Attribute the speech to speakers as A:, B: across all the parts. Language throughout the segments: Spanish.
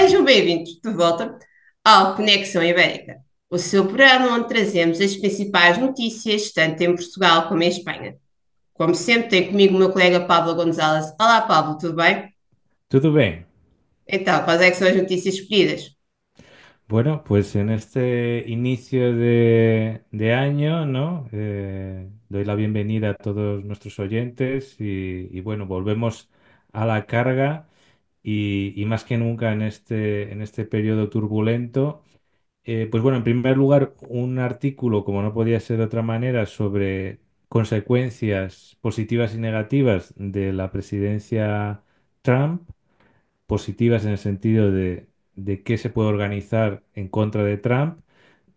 A: Sejam bem-vindos de volta ao Conexão Ibérica, o seu programa onde trazemos as principais notícias, tanto em Portugal como em Espanha. Como sempre, tem comigo o meu colega Pablo Gonzalez. Olá, Pablo, tudo bem?
B: Todo bien.
A: Então, quais é que são as notícias escolhidas?
B: Bueno, pues en este inicio de año, ¿no? Doy la bienvenida a todos nuestros oyentes y bueno, volvemos a la carga y más que nunca en este periodo turbulento. Pues bueno, en primer lugar, un artículo, como no podía ser de otra manera, sobre consecuencias positivas y negativas de la presidencia Trump, positivas en el sentido de qué se puede organizar en contra de Trump.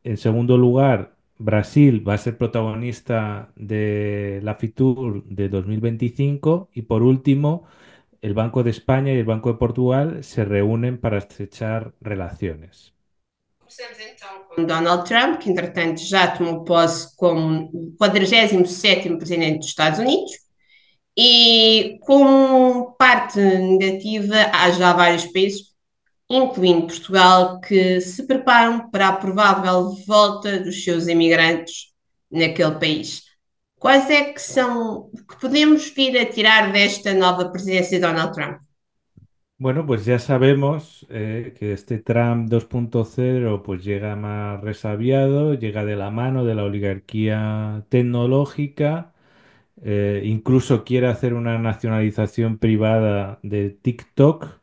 B: En segundo lugar, Brasil va a ser protagonista de la Fitur de 2025. Y por último, el Banco de España y el Banco de Portugal se reúnen para estrechar relaciones.
A: Começamos então com Donald Trump, que entretanto já tomou posse como o 47º presidente dos Estados Unidos. E como parte negativa, há já vários países incluindo Portugal, que se preparam para a provável volta dos seus imigrantes naquele país. Quais é que são o que podemos vir a tirar desta nova presidência de Donald Trump?
B: Bueno, pues ya sabemos que este Trump 2.0 pues llega más resabiado, llega de la mano de la oligarquía tecnológica. Incluso quiere hacer una nacionalización privada de TikTok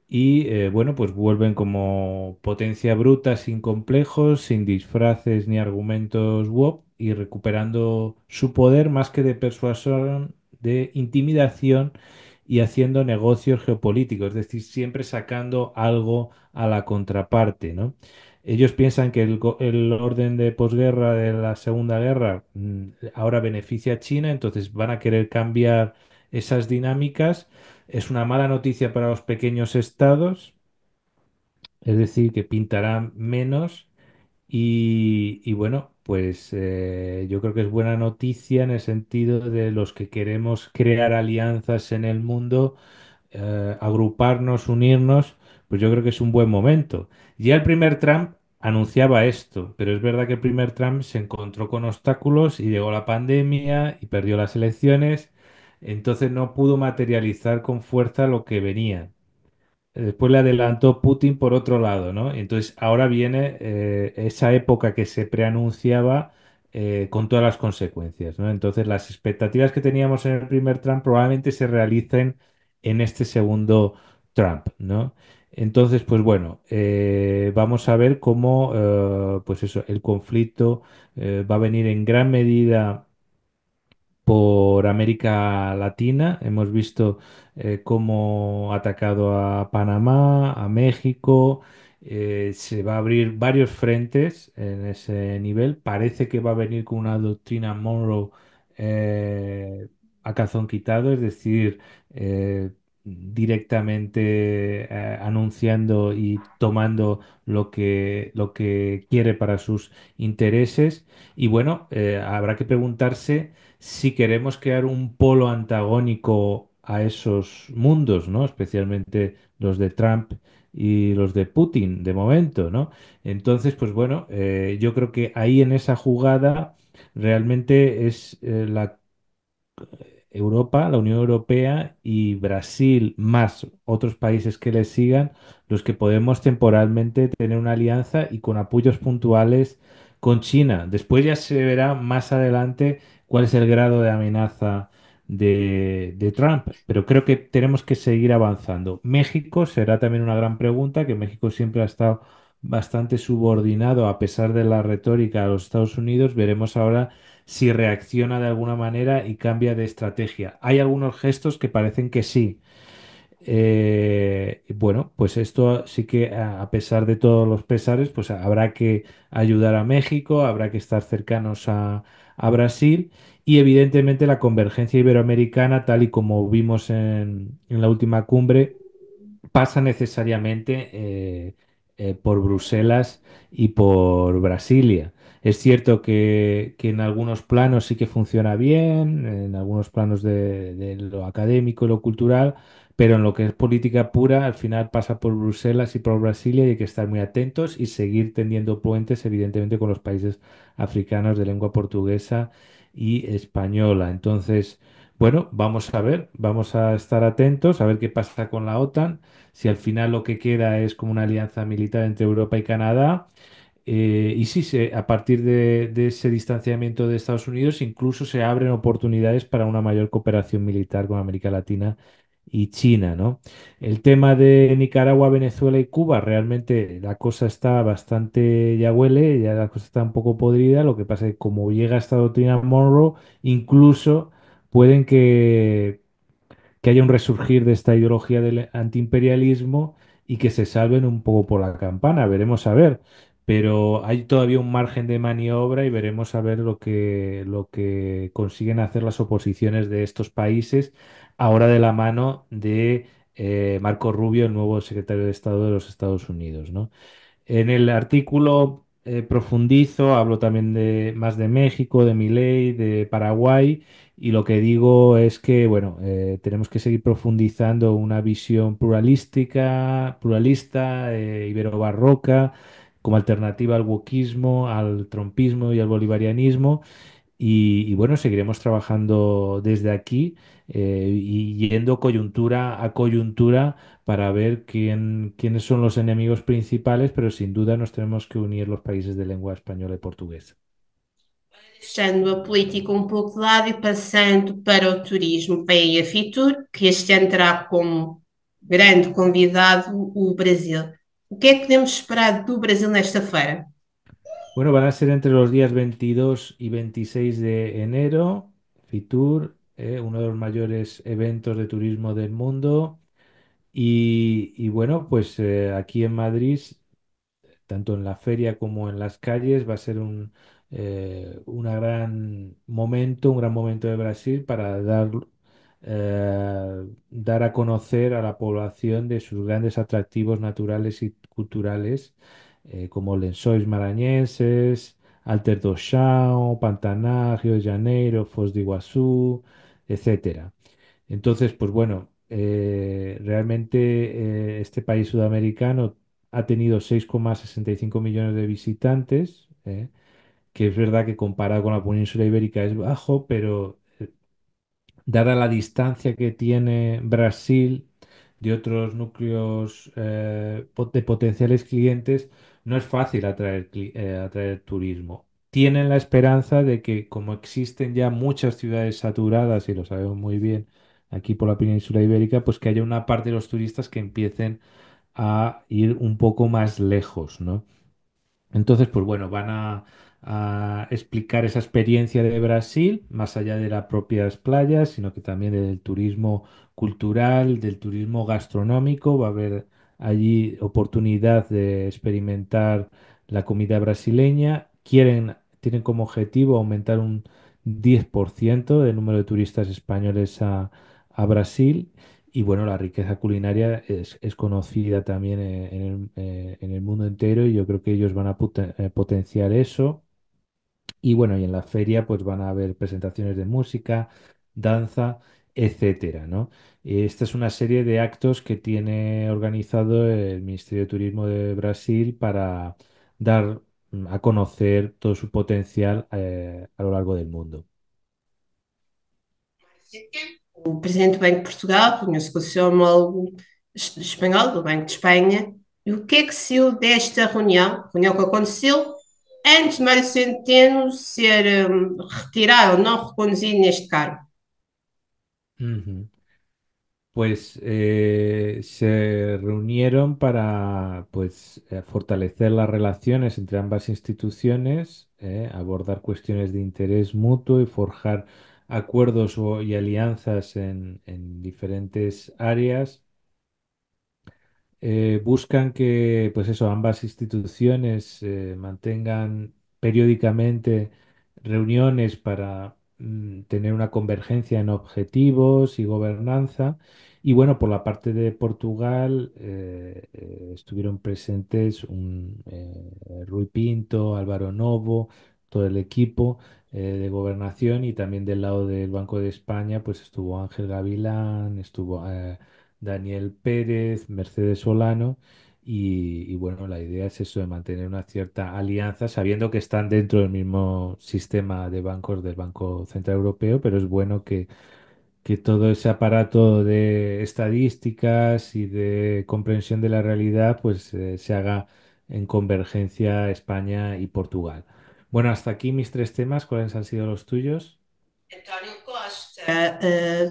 B: y bueno, pues vuelven como potencia bruta, sin complejos, sin disfraces ni argumentos WOP y recuperando su poder más que de persuasión, de intimidación y haciendo negocios geopolíticos, es decir, siempre sacando algo a la contraparte, ¿no? Ellos piensan que el orden de posguerra de la Segunda Guerra ahora beneficia a China, entonces van a querer cambiar esas dinámicas. Es una mala noticia para los pequeños estados, es decir, que pintarán menos y bueno, pues yo creo que es buena noticia en el sentido de los que queremos crear alianzas en el mundo, agruparnos, unirnos, pues yo creo que es un buen momento. Ya el primer Trump anunciaba esto, pero es verdad que el primer Trump se encontró con obstáculos y llegó la pandemia y perdió las elecciones, entonces no pudo materializar con fuerza lo que venía. Después le adelantó Putin por otro lado, ¿no? Entonces ahora viene esa época que se preanunciaba con todas las consecuencias, ¿no? Entonces las expectativas que teníamos en el primer Trump probablemente se realicen en este segundo Trump, ¿no? Entonces, pues bueno, vamos a ver cómo, pues eso, el conflicto va a venir en gran medida por América Latina. Hemos visto cómo ha atacado a Panamá, a México. Se va a abrir varios frentes en ese nivel. Parece que va a venir con una doctrina Monroe eh, a calzón quitado, es decir, directamente anunciando y tomando lo que quiere para sus intereses. Y bueno, habrá que preguntarse si queremos crear un polo antagónico a esos mundos, ¿no? Especialmente los de Trump y los de Putin, de momento, ¿no? Entonces, pues bueno, yo creo que ahí en esa jugada realmente es la Europa, la Unión Europea y Brasil, más otros países que le sigan, los que podemos temporalmente tener una alianza y con apoyos puntuales con China. Después ya se verá más adelante cuál es el grado de amenaza de Trump, pero creo que tenemos que seguir avanzando. México será también una gran pregunta, que México siempre ha estado bastante subordinado a pesar de la retórica a los Estados Unidos. Veremos ahora si reacciona de alguna manera y cambia de estrategia. Hay algunos gestos que parecen que sí. Bueno, pues esto sí que a pesar de todos los pesares, pues habrá que ayudar a México, habrá que estar cercanos a Brasil y evidentemente la convergencia iberoamericana, tal y como vimos en la última cumbre, pasa necesariamente por Bruselas y por Brasilia. Es cierto que en algunos planos sí que funciona bien, en algunos planos de lo académico y lo cultural, pero en lo que es política pura, al final pasa por Bruselas y por Brasilia y hay que estar muy atentos y seguir tendiendo puentes, evidentemente, con los países africanos de lengua portuguesa y española. Entonces, bueno, vamos a ver, vamos a estar atentos a ver qué pasa con la OTAN, si al final lo que queda es como una alianza militar entre Europa y Canadá. Y sí, a partir de ese distanciamiento de Estados Unidos, incluso se abren oportunidades para una mayor cooperación militar con América Latina y China, ¿no? El tema de Nicaragua, Venezuela y Cuba, realmente la cosa está bastante, ya huele, ya la cosa está un poco podrida. Lo que pasa es que como llega esta doctrina Monroe, incluso pueden que haya un resurgir de esta ideología del antiimperialismo y que se salven un poco por la campana. Veremos a ver. Pero hay todavía un margen de maniobra y veremos a ver lo que consiguen hacer las oposiciones de estos países, ahora de la mano de Marco Rubio, el nuevo secretario de Estado de los Estados Unidos, ¿no? En el artículo profundizo, hablo también de más de México, de Milei, de Paraguay, y lo que digo es que, bueno, tenemos que seguir profundizando una visión pluralista, ibero-barroca, como alternativa al wokismo, al trumpismo y al bolivarianismo. Y bueno, seguiremos trabajando desde aquí y yendo coyuntura a coyuntura para ver quiénes son los enemigos principales, pero sin duda nos tenemos que unir los países de lengua española y portuguesa.
A: Deixando a política um pouco de lado e passando para o turismo, vem aí a Fitur, que este ano terá como grande convidado o Brasil. O que é que podemos esperar do Brasil nesta feira?
B: Bueno, van a ser entre los días 22 y 26 de enero, Fitur, uno de los mayores eventos de turismo del mundo. Y bueno, pues aquí en Madrid tanto en la feria como en las calles, va a ser un gran momento de Brasil para dar a conocer a la población de sus grandes atractivos naturales y culturales, como lençóis maranhenses, Alter do Chão, Pantanal, Río de Janeiro, Foz de Iguazú, etcétera. Entonces, pues bueno, realmente este país sudamericano ha tenido 6,65 millones de visitantes, que es verdad que comparado con la península ibérica es bajo, pero dada la distancia que tiene Brasil de otros núcleos de potenciales clientes, no es fácil atraer turismo. Tienen la esperanza de que, como existen ya muchas ciudades saturadas, y lo sabemos muy bien aquí por la península ibérica, pues que haya una parte de los turistas que empiecen a ir un poco más lejos, ¿no? Entonces, pues bueno, a explicar esa experiencia de Brasil, más allá de las propias playas, sino que también del turismo cultural, del turismo gastronómico. Va a haber allí oportunidad de experimentar la comida brasileña. Tienen como objetivo aumentar un 10% del número de turistas españoles a Brasil. Y bueno, la riqueza culinaria es conocida también en el mundo entero y yo creo que ellos van a potenciar eso. Y bueno, y en la feria pues van a haber presentaciones de música, danza, etcétera, ¿no? Esta es una serie de actos que tiene organizado el Ministerio de Turismo de Brasil para dar a conocer todo su potencial a lo largo del mundo.
A: O presidente do Banco de Portugal reuniu-se com o seu homólogo espanhol, do Banco de Espanha. E o que é que saiu desta reunião? Reunião que aconteceu antes de Mário Centeno ser retirado ou não reconduzido neste cargo.
B: Ujú. Pues se reunieron para pues fortalecer las relaciones entre ambas instituciones, abordar cuestiones de interés mutuo y forjar acuerdos y alianzas en diferentes áreas. Buscan que, pues eso, ambas instituciones mantengan periódicamente reuniones para tener una convergencia en objetivos y gobernanza. Y bueno, por la parte de Portugal estuvieron presentes Rui Pinto, Álvaro Novo, todo el equipo de gobernación y también del lado del Banco de España, pues estuvo Ángel Gavilán, estuvo Daniel Pérez, Mercedes Solano, y bueno, la idea es eso, de mantener una cierta alianza, sabiendo que están dentro del mismo sistema de bancos del Banco Central Europeo, pero es bueno que todo ese aparato de estadísticas y de comprensión de la realidad pues se haga en convergencia España y Portugal. Bueno, hasta aquí mis tres temas. ¿Cuáles han sido los tuyos?
A: António Costa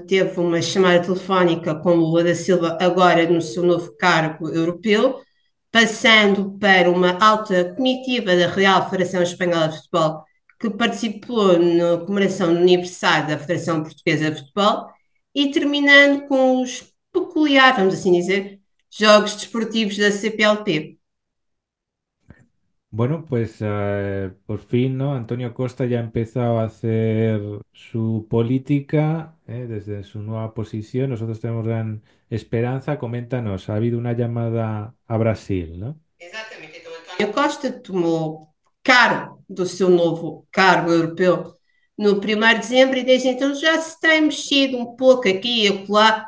A: teve uma chamada telefónica com Lula da Silva agora no seu novo cargo europeu, passando para uma alta comitiva da Real Federação Espanhola de Futebol, que participou na comemoração do aniversário da Federação Portuguesa de Futebol, e terminando com os peculiares, vamos assim dizer, Jogos Desportivos da CPLP.
B: Bueno, pues por fin, ¿no? Antonio Costa ya ha empezado a hacer su política desde su nueva posición. Nosotros tenemos gran esperanza. Coméntanos, ha habido una llamada a Brasil, ¿no?
A: Exatamente. Então, António Costa tomou cargo do seu novo cargo europeu no 1º de dezembro e desde então já se tem mexido um pouco aqui e acolá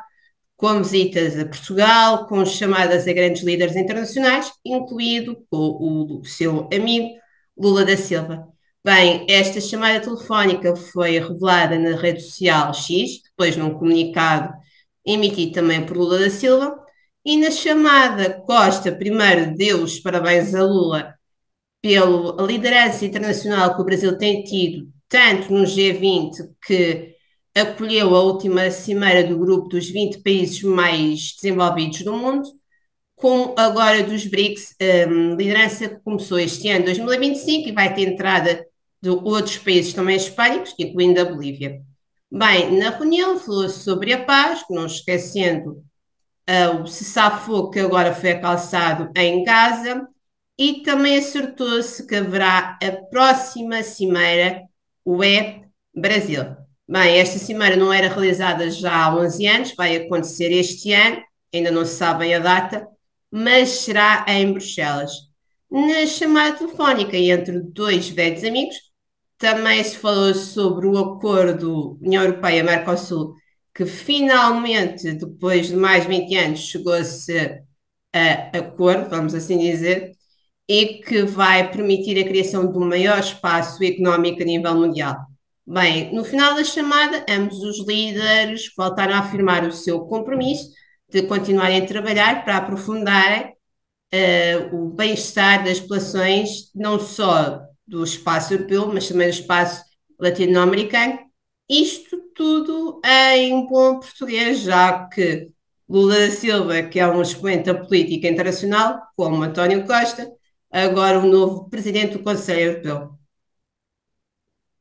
A: com visitas a Portugal, com chamadas a grandes líderes internacionais, incluído o seu amigo Lula da Silva. Bem, esta chamada telefónica foi revelada na rede social X, depois num comunicado emitido também por Lula da Silva, e na chamada Costa primeiro deu os parabéns a Lula pela liderança internacional que o Brasil tem tido, tanto no G20, que acolheu a última cimeira do grupo dos 20 países mais desenvolvidos do mundo, como agora dos BRICS, liderança que começou este ano, 2025, e vai ter entrada de outros países também hispânicos, incluindo a Bolívia. Bem, na reunião falou-se sobre a paz, não esquecendo o cessar-fogo que agora foi alcançado em Gaza, e também acertou-se que haverá a próxima cimeira UE-Brasil. Bem, esta cimeira não era realizada já há 11 anos, vai acontecer este ano, ainda não se sabe a data, mas será em Bruxelas. Na chamada telefónica entre dois velhos amigos, também se falou sobre o acordo União Europeia-Mercosul, que finalmente, depois de mais de 20 anos, chegou-se a acordo, vamos assim dizer, e que vai permitir a criação de um maior espaço económico a nível mundial. Bem, no final da chamada, ambos os líderes voltaram a afirmar o seu compromisso de continuarem a trabalhar para aprofundarem o bem-estar das populações, não só do espaço europeu, mas também do espaço latino-americano. Isto tudo em bom português, já que Lula da Silva, que é um expoente da política internacional, como António Costa, agora o novo presidente do Conselho Europeu.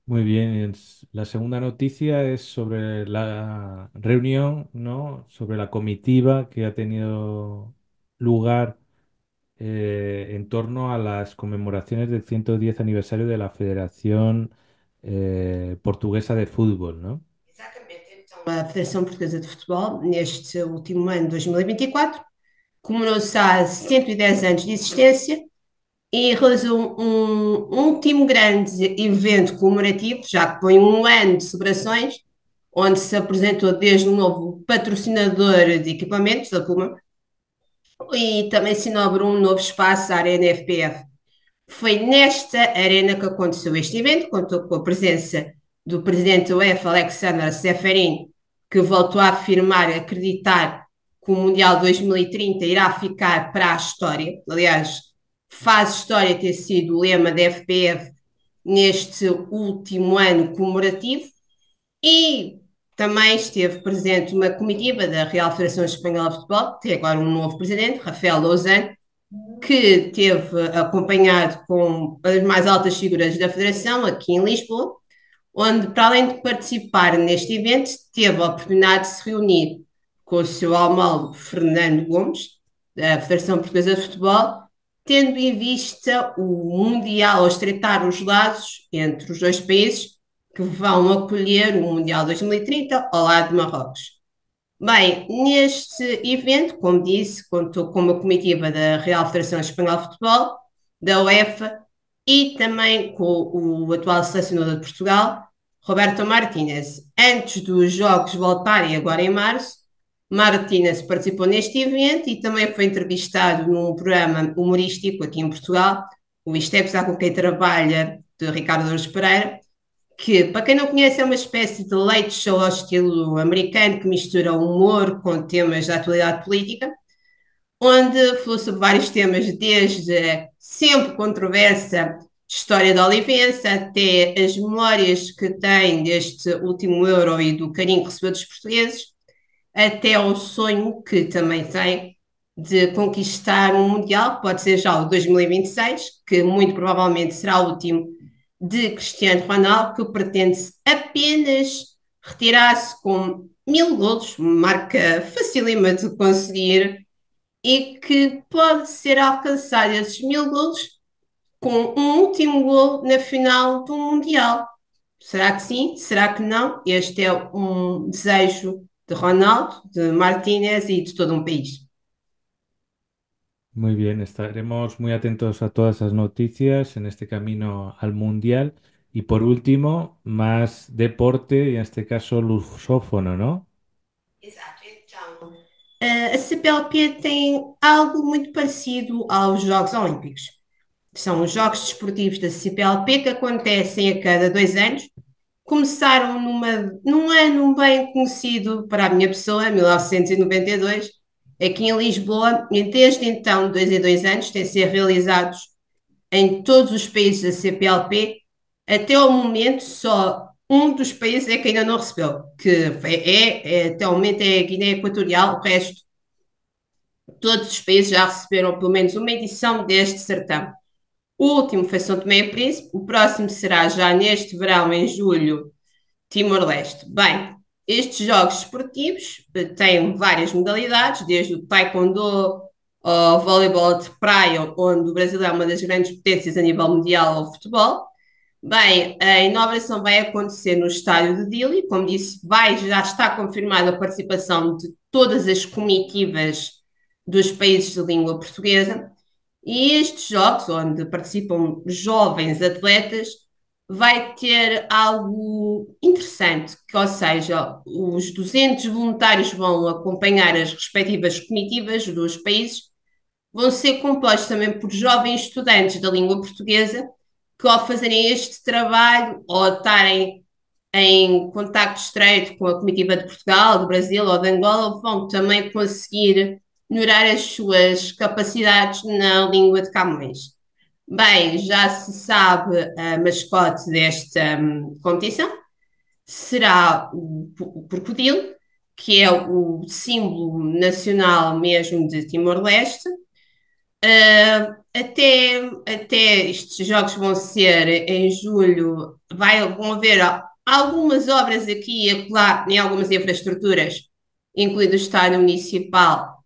B: Muy bien, la segunda noticia es sobre la reunión, ¿no? Sobre la comitiva que ha tenido lugar en torno a las conmemoraciones del 110 aniversario de la Federación Portuguesa de Fútbol, ¿no?
A: Exatamente. Então, a Federação Portuguesa de Futebol, neste último ano, 2024, comemorou-se há 110 anos de existência e realizou um último grande evento comemorativo, já que foi um ano de celebrações, onde se apresentou desde um novo patrocinador de equipamentos, da Puma, e também se inaugurou um novo espaço, a Arena FPF. Foi nesta arena que aconteceu este evento, contou com a presença do presidente da UEFA, Alexander Seferin, que voltou a afirmar e acreditar que o Mundial 2030 irá ficar para a história. Aliás, faz história ter sido o lema da FPF neste último ano comemorativo. E também esteve presente uma comitiva da Real Federação Espanhola de Futebol, que tem agora um novo presidente, Rafael Lousane, que teve acompanhado com as mais altas figuras da Federação aqui em Lisboa, onde, para além de participar neste evento, teve a oportunidade de se reunir com o seu homólogo Fernando Gomes, da Federação Portuguesa de Futebol, tendo em vista o Mundial, ou estreitar os laços entre os dois países que vão acolher o Mundial 2030 ao lado de Marrocos. Bem, neste evento, como disse, contou com uma comitiva da Real Federação Espanhola de Futebol, da UEFA e também com o atual selecionador de Portugal, Roberto Martínez. Antes dos Jogos voltarem agora em março, Martínez participou neste evento e também foi entrevistado num programa humorístico aqui em Portugal, o Isto é Pesar com quem trabalha, de Ricardo Douros Pereira, que, para quem não conhece, é uma espécie de late show ao estilo americano que mistura humor com temas da atualidade política, onde falou sobre vários temas, desde sempre controversa história da Olivença até as memórias que tem deste último euro e do carinho que recebeu dos portugueses, até ao sonho que também tem de conquistar um Mundial, que pode ser já o 2026, que muito provavelmente será o último de Cristiano Ronaldo, que pretende apenas retirar-se com 1000 golos, marca facílima de conseguir, e que pode ser alcançado esses 1000 golos com um último gol na final do Mundial. Será que sim? Será que não? Este é um desejo de Ronaldo, de Martínez e de todo um país.
B: Muy bien, estaremos muy atentos a todas esas noticias en este camino al Mundial. Y por último, más deporte y en este caso lusófono, ¿no?
A: Exato, então. A CPLP tem algo muito parecido aos Jogos Olímpicos. São os Jogos Desportivos da CPLP que acontecem a cada 2 anos. Começaram num ano bem conhecido para a minha pessoa, 1992, aqui em Lisboa, e desde então, 2 em 2 anos, têm sido realizados em todos os países da CPLP. Até o momento, só um dos países é que ainda não recebeu, que até o momento é a Guiné Equatorial. O resto, todos os países já receberam pelo menos uma edição deste certame. O último foi São Tomé e Príncipe, o próximo será já neste verão, em julho, Timor-Leste. Bem, estes jogos esportivos têm várias modalidades, desde o taekwondo ao voleibol de praia, onde o Brasil é uma das grandes potências a nível mundial ao futebol. Bem, a inauguração vai acontecer no estádio de Dili, como disse, já está confirmada a participação de todas as comitivas dos países de língua portuguesa, e estes jogos, onde participam jovens atletas, vai ter algo interessante, que, ou seja, os 200 voluntários vão acompanhar as respectivas comitivas dos países, vão ser compostos também por jovens estudantes da língua portuguesa, que ao fazerem este trabalho, ou estarem em contacto estreito com a comitiva de Portugal, do Brasil ou de Angola, vão também conseguir melhorar as suas capacidades na língua de Camões. Bem, já se sabe a mascote desta competição, será o crocodilo, que é o símbolo nacional mesmo de Timor-Leste. Até estes jogos vão ser em julho, vão haver algumas obras aqui e acolá em algumas infraestruturas, incluindo o estádio municipal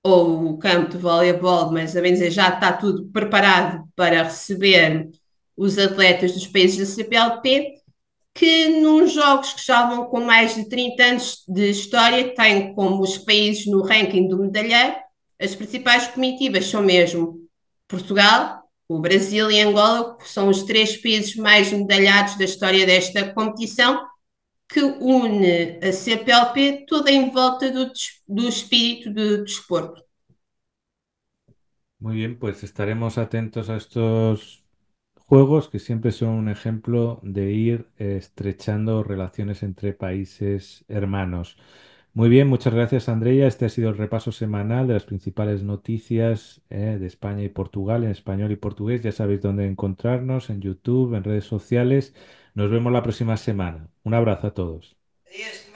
A: ou o campo de voleibol, mas a bem dizer, já está tudo preparado para receber os atletas dos países da CPLP, que nos jogos que já vão com mais de 30 anos de história, têm como os países no ranking do medalheiro, as principais comitivas são mesmo Portugal, o Brasil e Angola, que são os 3 países mais medalhados da história desta competição, que une a CPLP toda em volta do espírito de desporto.
B: Muy bien, pues estaremos atentos a estos juegos que siempre son un ejemplo de ir estrechando relaciones entre países hermanos. Muy bien, muchas gracias, Andrea. Este ha sido el repaso semanal de las principales noticias de España y Portugal en español y portugués. Ya sabéis dónde encontrarnos, en YouTube, en redes sociales. Nos vemos la próxima semana. Un abrazo a todos.
A: Yes.